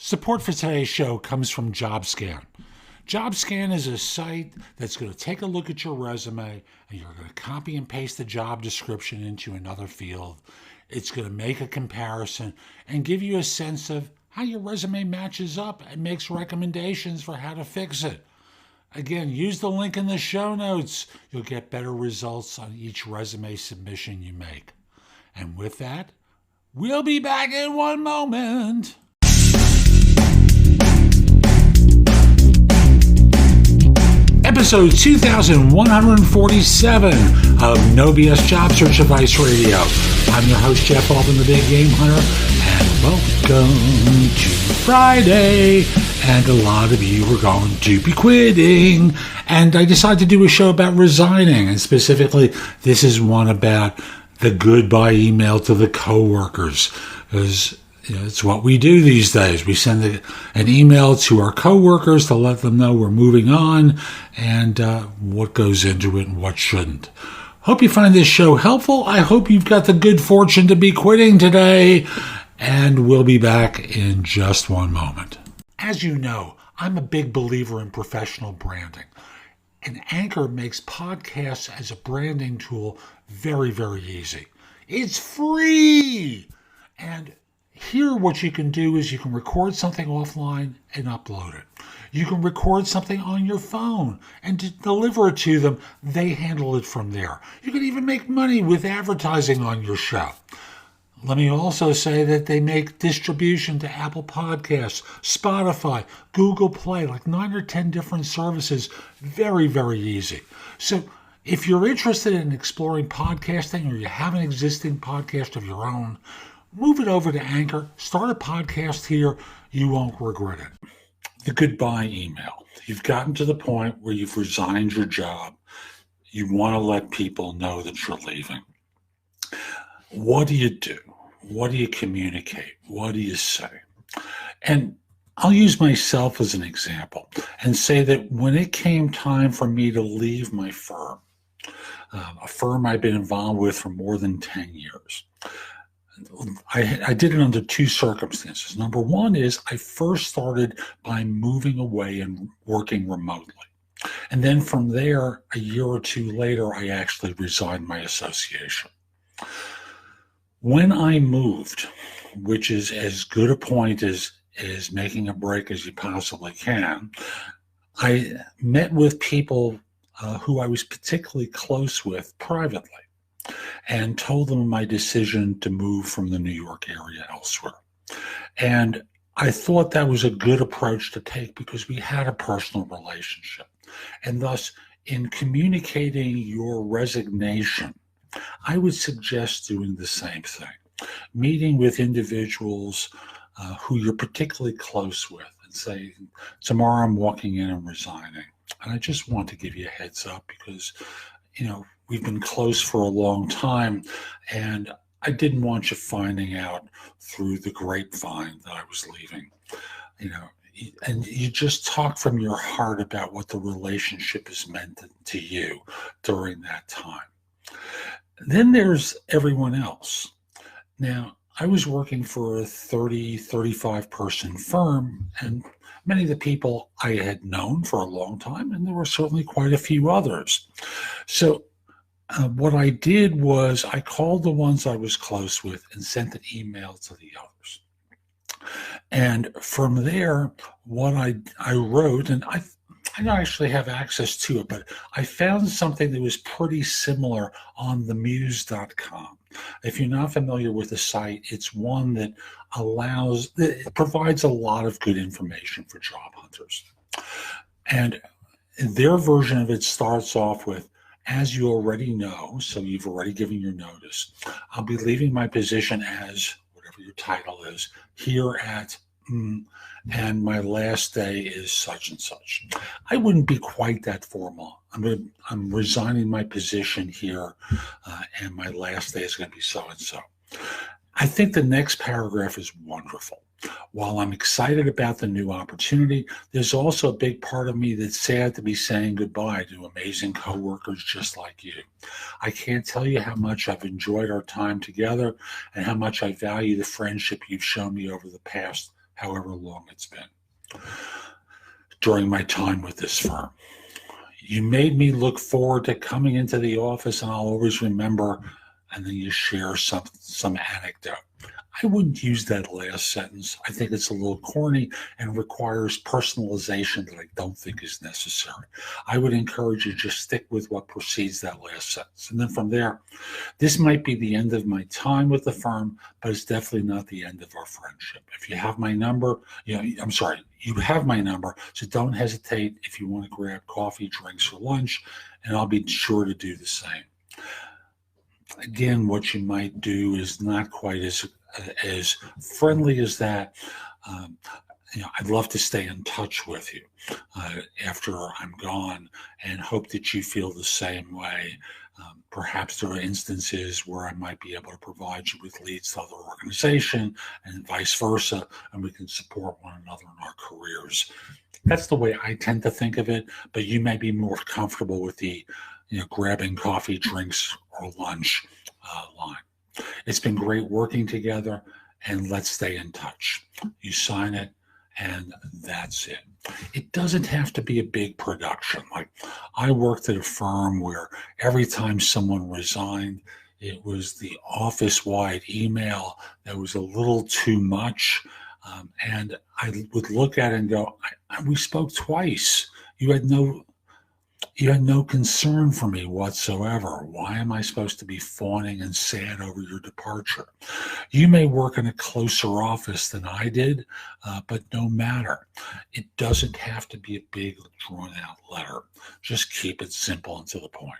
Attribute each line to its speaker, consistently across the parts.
Speaker 1: Support for today's show comes from JobScan. JobScan is a site that's going to take a look at your resume and you're going to copy and paste the job description into another field. It's going to make a comparison and give you a sense of how your resume matches up and makes recommendations for how to fix it. Again, use the link in the show notes. You'll get better results on each resume submission you make. And with that, we'll be back in one moment. Episode 2147 of No BS Job Search Advice Radio. I'm your host, Jeff Altman, the Big Game Hunter, and welcome to Friday. And a lot of you are going to be quitting. And I decided to do a show about resigning, and specifically, this is one about the goodbye email to the coworkers, because it's what we do these days. We send an email to our coworkers to let them know we're moving on and what goes into it and what shouldn't. Hope you find this show helpful. I hope you've got the good fortune to be quitting today, and we'll be back in just one moment. As you know, I'm a big believer in professional branding, and Anchor makes podcasts as a branding tool very, very easy. It's free! And here what you can do is you can record something offline and upload it. You can record something on your phone and deliver it to them. They handle it from there. You can even make money with advertising on your show. Let me also say that they make distribution to Apple Podcasts, Spotify, Google Play, like 9 or 10 different services. Very, very easy. So if you're interested in exploring podcasting or you have an existing podcast of your own, move it over to Anchor, start a podcast here. You won't regret it. The goodbye email. You've gotten to the point where you've resigned your job. You want to let people know that you're leaving. What do you do? What do you communicate? What do you say? And I'll use myself as an example and say that when it came time for me to leave my firm, a firm I've been involved with for more than 10 years, I did it under two circumstances. Number one is I first started by moving away and working remotely. And then from there, a year or two later, I actually resigned my association. When I moved, which is as good a point as making a break as you possibly can, I met with people who I was particularly close with privately and told them my decision to move from the New York area elsewhere. And I thought that was a good approach to take because we had a personal relationship. And thus, in communicating your resignation, I would suggest doing the same thing. Meeting with individuals who you're particularly close with and say, tomorrow I'm walking in and resigning. And I just want to give you a heads up because, we've been close for a long time, and I didn't want you finding out through the grapevine that I was leaving. And you just talk from your heart about what the relationship has meant to you during that time. Then there's everyone else. Now, I was working for a 35 person firm, and many of the people I had known for a long time, and there were certainly quite a few others. So what I did was I called the ones I was close with and sent an email to the others. And from there, what I wrote, and I don't actually have access to it, but I found something that was pretty similar on themuse.com. If you're not familiar with the site, it's one that it provides a lot of good information for job hunters. And their version of it starts off with, as you already know, so you've already given your notice, I'll be leaving my position as, whatever your title is, here at, and my last day is such and such. I wouldn't be quite that formal. I'm resigning my position here, and my last day is going to be so and so. I think the next paragraph is wonderful. While I'm excited about the new opportunity, there's also a big part of me that's sad to be saying goodbye to amazing coworkers just like you. I can't tell you how much I've enjoyed our time together and how much I value the friendship you've shown me over the past however long it's been, during my time with this firm. You made me look forward to coming into the office, and I'll always remember, and then you share some anecdote. I wouldn't use that last sentence. I think it's a little corny and requires personalization that I don't think is necessary. I would encourage you to just stick with what precedes that last sentence. And then from there, this might be the end of my time with the firm, but it's definitely not the end of our friendship. If you have my number, you have my number, so don't hesitate if you want to grab coffee, drinks, or lunch, and I'll be sure to do the same. Again, what you might do is not quite as friendly as that. I'd love to stay in touch with you after I'm gone, and hope that you feel the same way. Perhaps there are instances where I might be able to provide you with leads to other organizations and vice versa, and we can support one another in our careers. That's the way I tend to think of it, but you may be more comfortable with the grabbing coffee, drinks, or lunch line. It's been great working together, and let's stay in touch. You sign it, and that's it. It doesn't have to be a big production. Like, I worked at a firm where every time someone resigned, it was the office-wide email that was a little too much. And I would look at it and go, we spoke twice. You had no concern for me whatsoever. Why am I supposed to be fawning and sad over your departure? You may work in a closer office than I did, but no matter. It doesn't have to be a big, drawn-out letter. Just keep it simple and to the point.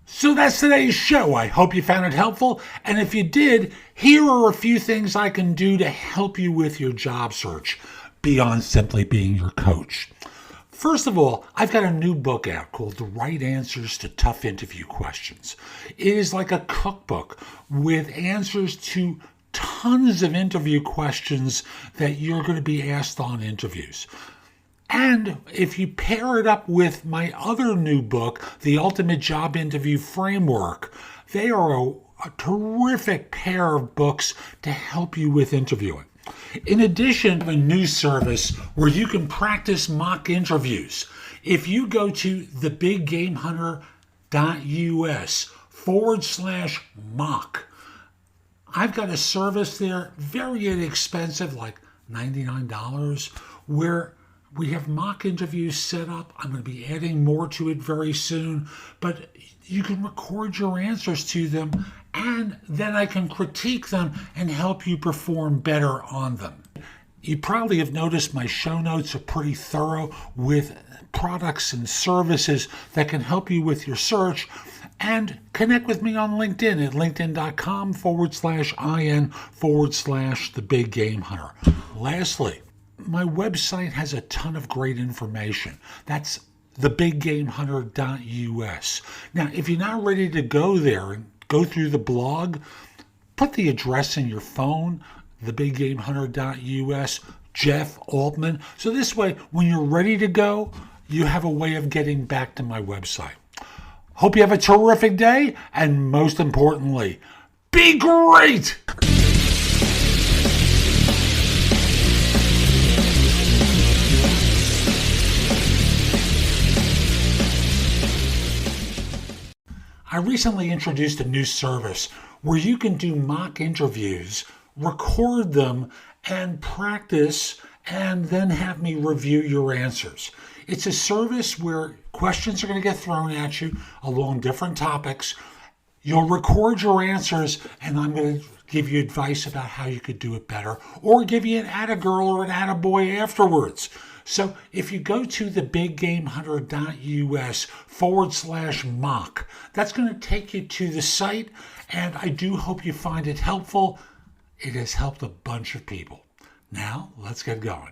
Speaker 1: So that's today's show. I hope you found it helpful. And if you did, here are a few things I can do to help you with your job search, beyond simply being your coach. First of all, I've got a new book out called The Right Answers to Tough Interview Questions. It is like a cookbook with answers to tons of interview questions that you're going to be asked on interviews. And if you pair it up with my other new book, The Ultimate Job Interview Framework, they are a terrific pair of books to help you with interviewing. In addition, I have a new service where you can practice mock interviews. If you go to thebiggamehunter.us/mock, I've got a service there, very inexpensive, like $99, where we have mock interviews set up. I'm going to be adding more to it very soon, but you can record your answers to them, and then I can critique them and help you perform better on them. You probably have noticed my show notes are pretty thorough with products and services that can help you with your search. And connect with me on LinkedIn at linkedin.com/in/thebiggamehunter. Lastly, my website has a ton of great information. That's thebiggamehunter.us. Now, if you're not ready to go there and go through the blog, put the address in your phone, thebiggamehunter.us, Jeff Altman. So this way, when you're ready to go, you have a way of getting back to my website. Hope you have a terrific day, and most importantly, be great! I recently introduced a new service where you can do mock interviews, record them, and practice, and then have me review your answers. It's a service where questions are going to get thrown at you along different topics. You'll record your answers, and I'm going to give you advice about how you could do it better, or give you an atta-girl or an atta-boy afterwards. So if you go to thebiggamehunter.us/mock, that's going to take you to the site, and I do hope you find it helpful. It has helped a bunch of people. Now, let's get going.